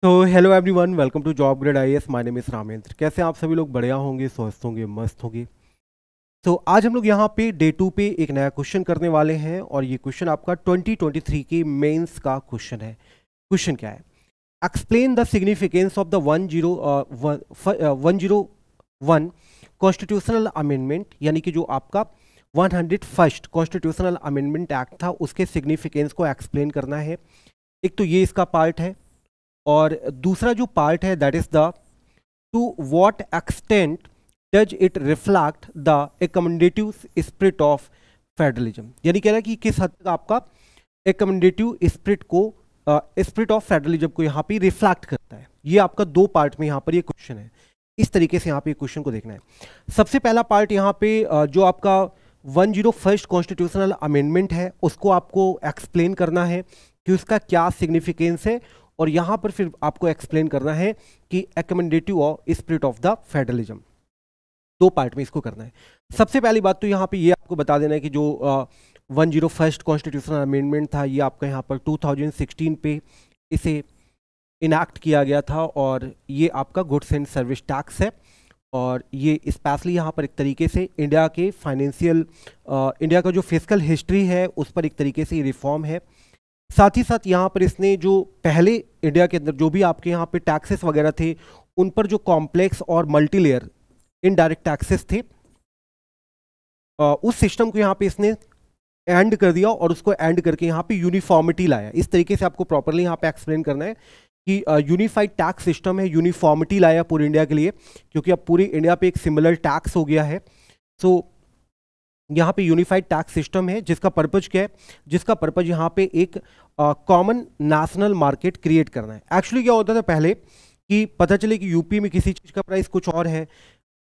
तो hello everyone, welcome to job grade IAS. My name is Ramendra. कैसे आप सभी लोग बढ़िया होंगे, स्वस्थ होंगे, मस्त होंगे। तो आज हम लोग यहाँ पे डे 2 पे एक नया क्वेश्चन करने वाले हैं और ये क्वेश्चन आपका 2023 की मेंस का क्वेश्चन है। क्वेश्चन क्या है? Explain the significance of the 101 constitutional amendment, यानी कि जो आपका 101st कॉन्स्टिट्यूशनल अमेंडमेंट एक्ट था उसके सिग्निफिकेंस को एक्सप्लेन करना है। एक तो ये इसका पार्ट है और दूसरा जो पार्ट है that is the to what extent does it reflect the accommodative spirit of federalism, यानी कह रहा है कि किस हद तक आपका एकमेंडेटिव स्पिरिट ऑफ फेडरलिज्म को यहाँ पे रिफ्लेक्ट करता है। ये आपका दो पार्ट में यहाँ पर ये क्वेश्चन है। इस तरीके से यहाँ पे क्वेश्चन को देखना है। सबसे पहला पार्ट यहाँ पे जो आपका 101st कॉन्स्टिट्यूशनल अमेंडमेंट है उसको आपको एक्सप्लेन करना है कि उसका क्या सिग्निफिकेंस है, और यहाँ पर फिर आपको एक्सप्लेन करना है कि एकमेंडेटिव स्पिरिट ऑफ द फेडरलिज्म। दो पार्ट में इसको करना है। सबसे पहली बात तो यहाँ पे ये आपको बता देना है कि जो 101st कॉन्स्टिट्यूशनल अमेंडमेंट था ये आपका यहाँ पर 2016 पे इसे इनैक्ट किया गया था, और ये आपका गुड्स एंड सर्विस टैक्स है, और ये स्पेशली यहाँ पर एक तरीके से इंडिया के इंडिया का जो फिस्कल हिस्ट्री है उस पर एक तरीके से रिफॉर्म है। साथ ही साथ यहाँ पर इसने जो पहले इंडिया के अंदर जो भी आपके यहाँ पे टैक्सेस वगैरह थे उन पर जो कॉम्प्लेक्स और मल्टी लेयर इनडायरेक्ट टैक्सेस थे उस सिस्टम को यहाँ पे इसने एंड कर दिया, और उसको एंड करके यहाँ पे यूनिफॉर्मिटी लाया। इस तरीके से आपको प्रॉपरली यहाँ पे एक्सप्लेन करना है कि यूनिफाइड टैक्स सिस्टम है, यूनिफॉर्मिटी लाया पूरे इंडिया के लिए, क्योंकि अब पूरी इंडिया पे एक सिमिलर टैक्स हो गया है। सो यहाँ पे यूनिफाइड टैक्स सिस्टम है जिसका पर्पज क्या है? जिसका पर्पज यहाँ पे एक कॉमन नेशनल मार्केट क्रिएट करना है। एक्चुअली क्या होता था पहले कि पता चले कि यूपी में किसी चीज़ का प्राइस कुछ और है,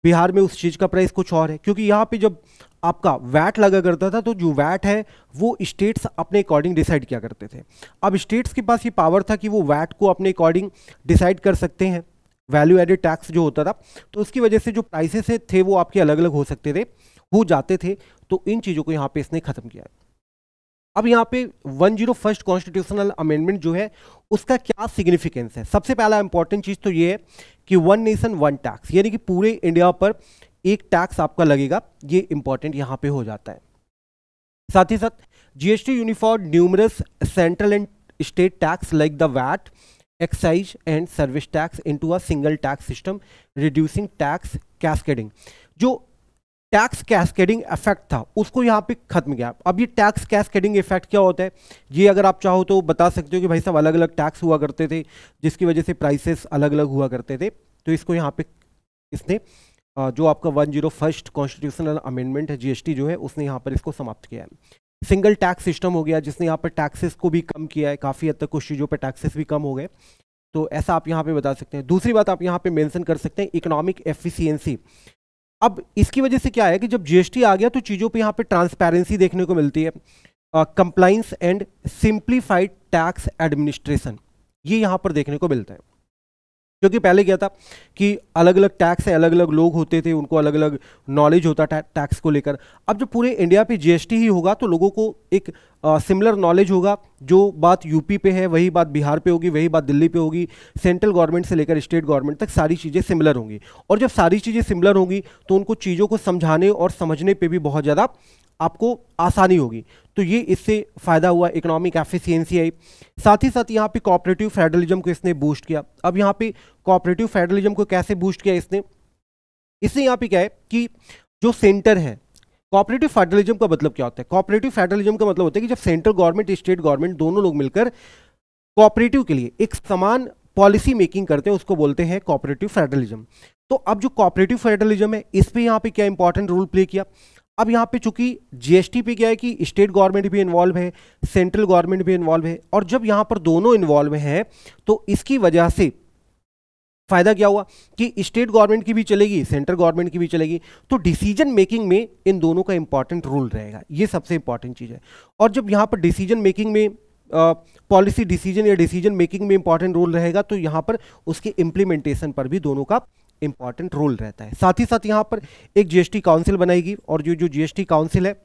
बिहार में उस चीज़ का प्राइस कुछ और है, क्योंकि यहाँ पे जब आपका वैट लगा करता था तो जो वैट है वो स्टेट्स अपने अकॉर्डिंग डिसाइड किया करते थे। अब स्टेट्स के पास ये पावर था कि वो वैट को अपने अकॉर्डिंग डिसाइड कर सकते हैं, वैल्यू एडेड टैक्स जो होता था, तो उसकी वजह से जो प्राइसेस थे वो आपके अलग अलग हो सकते थे, हो जाते थे। तो इन चीज़ों को यहाँ पे इसने खत्म किया है। अब यहाँ पे 101st कॉन्स्टिट्यूशनल अमेंडमेंट जो है उसका क्या सिग्निफिकेंस है? सबसे पहला इंपॉर्टेंट चीज़ तो ये है कि वन नेशन वन टैक्स, यानी कि पूरे इंडिया पर एक टैक्स आपका लगेगा, ये इंपॉर्टेंट यहाँ पे हो जाता है। साथ ही साथ GST uniform numerous central and state tax like the VAT, excise and service tax into a single tax system, reducing tax cascading. जो टैक्स कैस्केडिंग इफेक्ट था उसको यहाँ पे खत्म किया। अब ये टैक्स कैस्केडिंग इफेक्ट क्या होता है ये अगर आप चाहो तो बता सकते हो कि भाई साहब अलग अलग टैक्स हुआ करते थे जिसकी वजह से प्राइसेस अलग अलग हुआ करते थे। तो इसको यहाँ पे इसने जो आपका 101st कॉन्स्टिट्यूशनल अमेंडमेंट है जीएसटी जो है उसने यहाँ पर इसको समाप्त किया है। सिंगल टैक्स सिस्टम हो गया जिसने यहाँ पर टैक्सेस को भी कम किया है, काफ़ी हद तक कुछ चीज़ों पर टैक्सेस भी कम हो गए। तो ऐसा आप यहाँ पे बता सकते हैं। दूसरी बात आप यहाँ पे मेंशन कर सकते हैं इकोनॉमिक एफिशिएंसी। अब इसकी वजह से क्या है कि जब जीएसटी आ गया तो चीज़ों पे यहाँ पे ट्रांसपेरेंसी देखने को मिलती है, compliance and simplified tax administration, ये यहाँ पर देखने को मिलता है। क्योंकि पहले क्या था कि अलग अलग टैक्स है, अलग अलग लोग होते थे, उनको अलग अलग नॉलेज होता था टैक्स को लेकर। अब जब पूरे इंडिया पे जीएसटी ही होगा तो लोगों को एक सिमिलर नॉलेज होगा। जो बात यूपी पे है वही बात बिहार पे होगी, वही बात दिल्ली पे होगी, सेंट्रल गवर्नमेंट से लेकर स्टेट गवर्नमेंट तक सारी चीज़ें सिमिलर होंगी। और जब सारी चीज़ें सिमिलर होंगी तो उनको चीज़ों को समझाने और समझने पे भी बहुत ज़्यादा आपको आसानी होगी। तो ये इससे फ़ायदा हुआ, इकोनॉमिक एफिशिएंसी आई। साथ ही साथ यहाँ पे कोऑपरेटिव फेडरलिज्म को इसने बूस्ट किया। अब यहाँ पे कोऑपरेटिव फेडरलिज्म को कैसे बूस्ट किया इसने यहाँ पे क्या है कि जो सेंटर है, कोऑपरेटिव फेडरलिज्म का मतलब क्या होता है? कोऑपरेटिव फेडरलिज्म का मतलब होता है कि जब सेंट्रल गवर्नमेंट स्टेट गवर्नमेंट दोनों लोग मिलकर कोऑपरेटिव के लिए एक समान पॉलिसी मेकिंग करते हैं उसको बोलते हैं कोऑपरेटिव फेडरलिज्म। तो अब जो कोऑपरेटिव फेडरलिज्म है इस पे यहाँ पे क्या इंपॉर्टेंट रोल प्ले किया? अब यहाँ पे चूंकि जीएसटी पे क्या है कि स्टेट गवर्नमेंट भी इन्वॉल्व है, सेंट्रल गवर्नमेंट भी इन्वॉल्व है, और जब यहाँ पर दोनों इन्वॉल्व हैं तो इसकी वजह से फायदा क्या हुआ कि स्टेट गवर्नमेंट की भी चलेगी, सेंट्रल गवर्नमेंट की भी चलेगी, तो डिसीजन मेकिंग में इन दोनों का इंपॉर्टेंट रोल रहेगा। ये सबसे इंपॉर्टेंट चीज़ है। और जब यहाँ पर डिसीजन मेकिंग में पॉलिसी डिसीजन या डिसीजन मेकिंग में इंपॉर्टेंट रोल रहेगा तो यहाँ पर उसके इम्प्लीमेंटेशन पर भी दोनों का इंपॉर्टेंट रोल रहता है। साथ ही साथ यहाँ पर एक जीएसटी काउंसिल बनाएगी, और जो जीएसटी काउंसिल है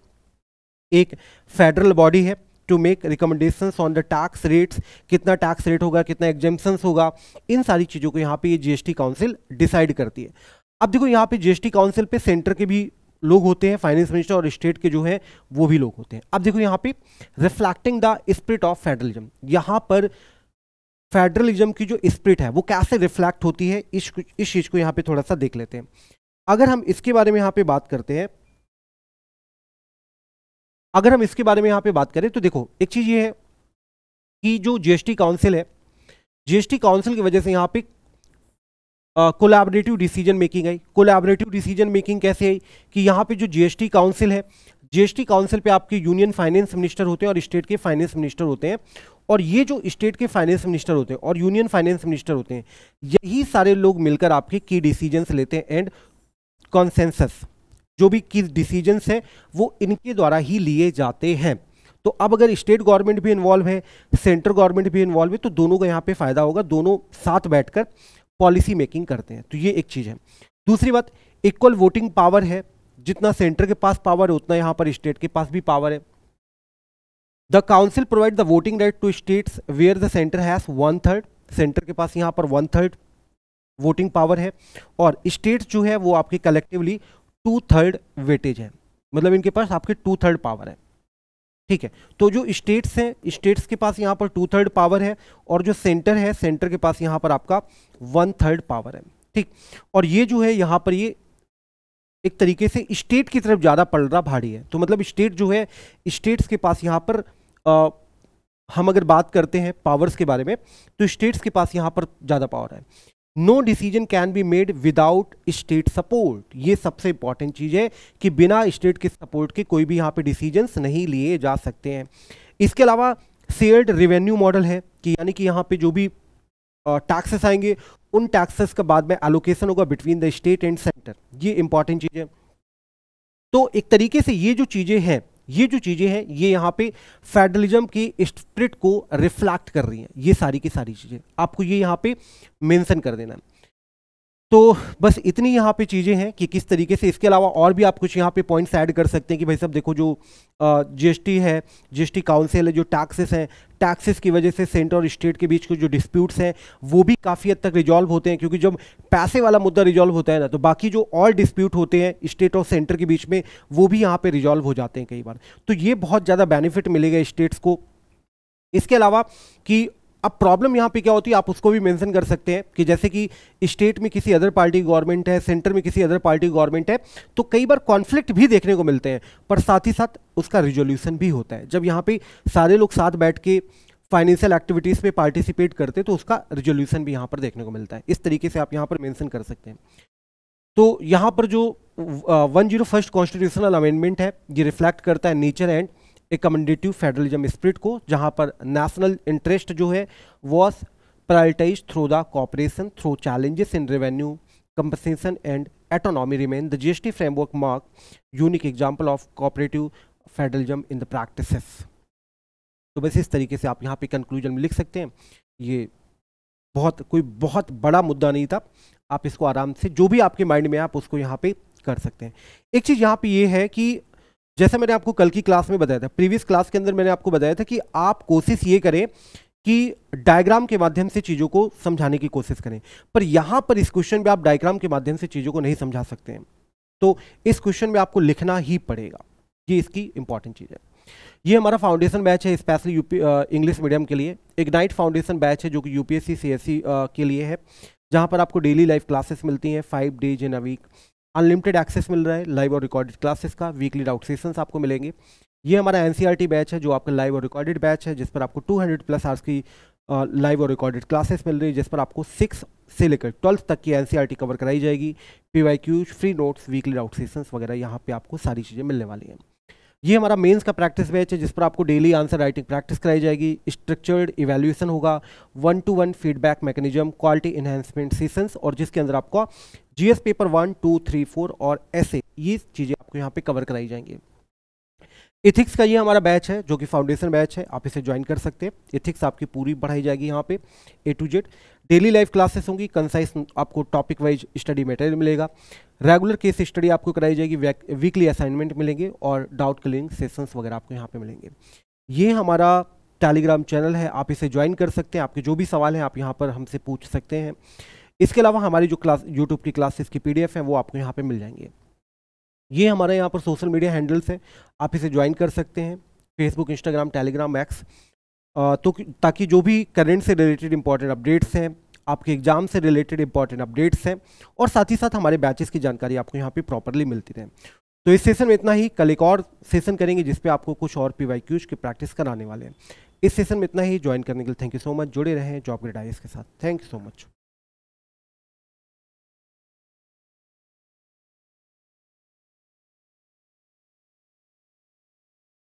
एक फेडरल बॉडी है to make recommendations on the tax rates, कितना टैक्स रेट होगा, कितना एग्जेम्पशंस होगा, इन सारी चीज़ों को यहाँ पे ये जीएसटी काउंसिल डिसाइड करती है। अब देखो यहाँ पे जीएसटी काउंसिल पे सेंटर के भी लोग होते हैं, फाइनेंस मिनिस्टर, और स्टेट के जो है वो भी लोग होते हैं। अब देखो यहाँ पे reflecting the spirit of federalism, यहाँ पर फेडरलिज्म की जो स्पिरिट है वो कैसे रिफ्लेक्ट होती है, इस चीज को यहाँ पे थोड़ा सा देख लेते हैं। अगर हम इसके बारे में यहाँ पे बात करते हैं, अगर हम इसके बारे में यहाँ पे बात करें तो देखो एक चीज ये है कि जो जीएसटी काउंसिल है, जीएसटी काउंसिल की वजह से यहाँ पे collaborative decision making I. Collaborative decision making कैसे आई कि यहाँ पे जो जीएसटी काउंसिल है, जीएसटी काउंसिल पे आपके यूनियन फाइनेंस मिनिस्टर होते हैं और स्टेट के फाइनेंस मिनिस्टर होते हैं, और ये जो स्टेट के फाइनेंस मिनिस्टर होते हैं और यूनियन फाइनेंस मिनिस्टर होते हैं, यही सारे लोग मिलकर आपके की डिसीजंस लेते हैं एंड कॉन्सेंसस, जो भी की डिसीजंस है वो इनके द्वारा ही लिए जाते हैं। तो अब अगर स्टेट गवर्नमेंट भी इन्वॉल्व है, सेंट्रल गवर्नमेंट भी इन्वॉल्व है, तो दोनों का यहाँ पे फायदा होगा, दोनों साथ बैठकर पॉलिसी मेकिंग करते हैं। तो ये एक चीज है। दूसरी बात, इक्वल वोटिंग पावर है, जितना सेंटर के पास पावर है उतना यहाँ पर स्टेट के पास भी पावर है। The council provide the voting right to states where the centre has 1/3, centre के पास यहाँ पर 1/3 वोटिंग पावर है, और स्टेट्स जो है वो आपके कलेक्टिवली 2/3 वेटेज है, मतलब इनके पास आपके 2/3 पावर है। ठीक है, तो जो स्टेट्स हैं, स्टेट्स के पास यहाँ पर 2/3 पावर है, और जो सेंटर है, सेंटर के पास यहाँ पर आपका 1/3 पावर है। ठीक, और ये जो है यहाँ पर ये एक तरीके से स्टेट की तरफ ज़्यादा पलड़ा भारी है। तो मतलब स्टेट जो है, स्टेट्स के पास यहाँ पर हम अगर बात करते हैं पावर्स के बारे में, तो स्टेट्स के पास यहाँ पर ज़्यादा पावर है। No decision can be made without state support, ये सबसे इंपॉर्टेंट चीज़ है कि बिना स्टेट के सपोर्ट के कोई भी यहाँ पे डिसीजंस नहीं लिए जा सकते हैं। इसके अलावा शेयर्ड रेवेन्यू मॉडल है कि यानी कि यहाँ पे जो भी टैक्सेस आएंगे उन टैक्सेस का बाद में एलोकेशन होगा between the state and centre, ये इंपॉर्टेंट चीज़ है। तो एक तरीके से ये जो चीज़ें हैं, ये यहाँ पे फेडरलिज्म की स्पिरिट को रिफ्लेक्ट कर रही हैं, ये सारी की सारी चीज़ें आपको ये यहाँ पे मेंशन कर देना है। तो बस इतनी यहाँ पे चीज़ें हैं कि किस तरीके से, इसके अलावा और भी आप कुछ यहाँ पे पॉइंट्स ऐड कर सकते हैं कि भाई साहब देखो जो जीएसटी है, जीएसटी काउंसिल है, जो टैक्सेस हैं, टैक्सेस की वजह से सेंटर और स्टेट के बीच के जो डिस्प्यूट्स हैं वो भी काफ़ी हद तक रिजॉल्व होते हैं, क्योंकि जब पैसे वाला मुद्दा रिजॉल्व होता है ना, तो बाकी जो और डिस्प्यूट होते हैं स्टेट और सेंटर के बीच में वो भी यहाँ पे रिजॉल्व हो जाते हैं कई बार। तो ये बहुत ज़्यादा बेनिफिट मिलेगा स्टेट्स को। इसके अलावा कि अब प्रॉब्लम यहाँ पे क्या होती है, आप उसको भी मेंशन कर सकते हैं कि जैसे कि स्टेट में किसी अदर पार्टी गवर्नमेंट है, सेंटर में किसी अदर पार्टी गवर्नमेंट है, तो कई बार कॉन्फ्लिक्ट भी देखने को मिलते हैं, पर साथ ही साथ उसका रिजोल्यूशन भी होता है। जब यहाँ पे सारे लोग साथ बैठ के फाइनेंशियल एक्टिविटीज़ में पार्टिसिपेट करते हैं तो उसका रिजोल्यूशन भी यहाँ पर देखने को मिलता है। इस तरीके से आप यहाँ पर मेंशन कर सकते हैं। तो यहाँ पर जो 101st कॉन्स्टिट्यूशनल अमेंडमेंट है, ये रिफ्लेक्ट करता है nature and accommodative federalism spirit को, जहाँ पर नेशनल इंटरेस्ट जो है was prioritise through the cooperation through challenges in revenue compensation and autonomy remain the GST framework mark unique example of cooperative federalism in the practices. तो बस इस तरीके से आप यहाँ पे कंक्लूजन में लिख सकते हैं। ये कोई बहुत बड़ा मुद्दा नहीं था, आप इसको आराम से जो भी आपके माइंड में आप उसको यहाँ पे कर सकते हैं। एक चीज़ यहाँ पे ये है कि जैसा मैंने आपको कल की क्लास में बताया था, प्रीवियस क्लास के अंदर मैंने आपको बताया था कि आप कोशिश ये करें कि डायग्राम के माध्यम से चीज़ों को समझाने की कोशिश करें, पर यहाँ पर इस क्वेश्चन में आप डायग्राम के माध्यम से चीज़ों को नहीं समझा सकते हैं, तो इस क्वेश्चन में आपको लिखना ही पड़ेगा, ये इसकी इंपॉर्टेंट चीज़ है। ये हमारा फाउंडेशन बैच है स्पेशली इंग्लिश मीडियम के लिए। इग्नाइट फाउंडेशन बैच है जो कि यूपीएससी सीएससी के लिए है, जहाँ पर आपको डेली लाइव क्लासेस मिलती हैं 5 days in a week. Unlimited access मिल रहा है लाइव और रिकॉर्डेड क्लासेस का, वीकली डाउट सेशंस आपको मिलेंगे। ये हमारा एनसीईआरटी बैच है जो आपका लाइव और रिकॉर्डेड बैच है, जिस पर आपको 200+ आवर्स की लाइव और रिकॉर्डेड क्लासेस मिल रही है, जिस पर आपको 6 से लेकर 12th तक की एनसीईआरटी कवर कराई जाएगी। PYQs, free notes, weekly doubt sessions वगैरह यहाँ पे आपको सारी चीज़ें मिलने वाली हैं। ये हमारा मेंस का प्रैक्टिस बैच है जिस पर आपको डेली आंसर राइटिंग प्रैक्टिस कराई जाएगी। स्ट्रक्चर्ड इवैल्यूएशन होगा, 1-to-1 feedback mechanism, quality enhancement sessions, और जिसके अंदर आपको जीएस पेपर 1, 2, 3, 4 और ऐसे ये चीज़ें आपको यहाँ पे कवर कराई जाएंगी। इथिक्स का ये हमारा बैच है जो कि फाउंडेशन बैच है, आप इसे ज्वाइन कर सकते हैं। इथिक्स आपकी पूरी पढ़ाई जाएगी यहाँ पे A to Z। Daily live classes होंगी, कंसाइज आपको टॉपिक वाइज स्टडी मटेरियल मिलेगा, रेगुलर केस स्टडी आपको कराई जाएगी, वीकली असाइनमेंट मिलेंगे और डाउट क्लियरिंग सेशंस वगैरह आपको यहाँ पे मिलेंगे। ये हमारा टेलीग्राम चैनल है, आप इसे ज्वाइन कर सकते हैं। आपके जो भी सवाल हैं आप यहाँ पर हमसे पूछ सकते हैं। इसके अलावा हमारी जो क्लास यूट्यूब की क्लासेस की PDF हैं वो आपको यहाँ पे मिल जाएंगे। ये हमारे यहाँ पर सोशल मीडिया हैंडल्स हैं, आप इसे ज्वाइन कर सकते हैं, फेसबुक, इंस्टाग्राम, टेलीग्राम, एक्स। तो ताकि जो भी करंट से रिलेटेड इंपॉर्टेंट अपडेट्स हैं, आपके एग्जाम से रिलेटेड इंपॉर्टेंट अपडेट्स हैं, और साथ ही साथ हमारे बैचेस की जानकारी आपको यहाँ पे प्रॉपरली मिलती रहे। तो इस सेशन में इतना ही। कल एक और सेशन करेंगे जिसपे आपको कुछ और PYQs की प्रैक्टिस कराने वाले हैं। इस सेशन में इतना ही। ज्वाइन करने के लिए थैंक यू सो मच। जुड़े रहें जॉब ग्रेड IAS के साथ। Thank you so much.